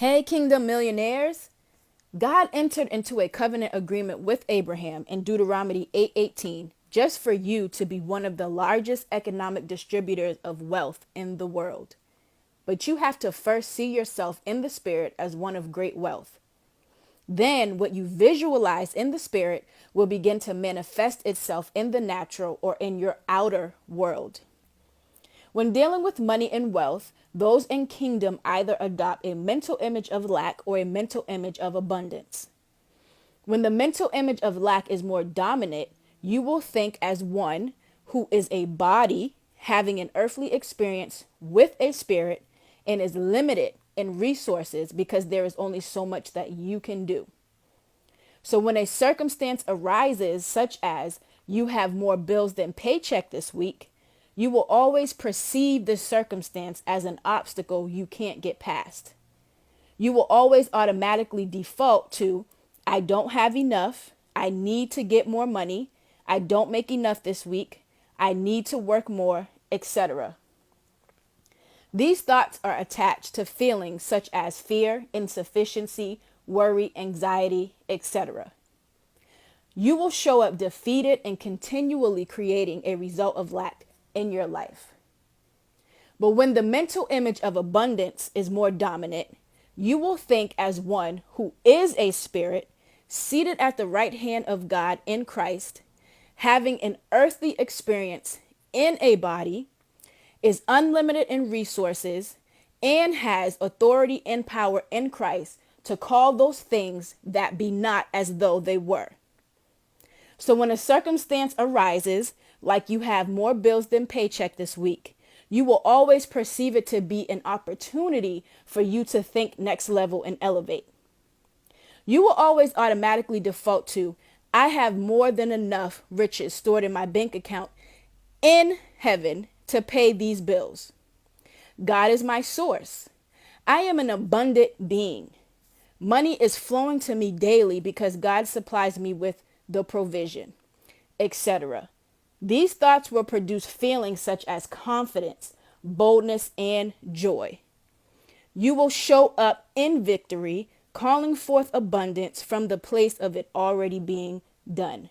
Hey, Kingdom Millionaires. God entered into a covenant agreement with Abraham in Deuteronomy 8:18 just for you to be one of the largest economic distributors of wealth in the world. But you have to first see yourself in the spirit as one of great wealth. Then what you visualize in the spirit will begin to manifest itself in the natural or in your outer world. When dealing with money and wealth, those in kingdom either adopt a mental image of lack or a mental image of abundance. When the mental image of lack is more dominant, you will think as one who is a body having an earthly experience with a spirit and is limited in resources because there is only so much that you can do. So when a circumstance arises, such as you have more bills than paycheck this week, you will always perceive the circumstance as an obstacle you can't get past. You will always automatically default to, I don't have enough, I need to get more money, I don't make enough this week, I need to work more, etc. These thoughts are attached to feelings such as fear, insufficiency, worry, anxiety, etc. You will show up defeated and continually creating a result of lack in your life. But when the mental image of abundance is more dominant, you will think as one who is a spirit seated at the right hand of God in Christ, having an earthly experience in a body, is unlimited in resources, and has authority and power in Christ to call those things that be not as though they were. So when a circumstance arises, like you have more bills than paycheck this week, you will always perceive it to be an opportunity for you to think next level and elevate. You will always automatically default to, I have more than enough riches stored in my bank account in heaven to pay these bills. God is my source. I am an abundant being. Money is flowing to me daily because God supplies me with the provision, etc. These thoughts will produce feelings such as confidence, boldness, and joy. You will show up in victory, calling forth abundance from the place of it already being done.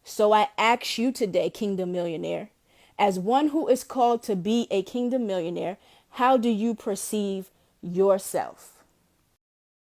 So I ask you today, Kingdom Millionaire, as one who is called to be a Kingdom Millionaire, how do you perceive yourself?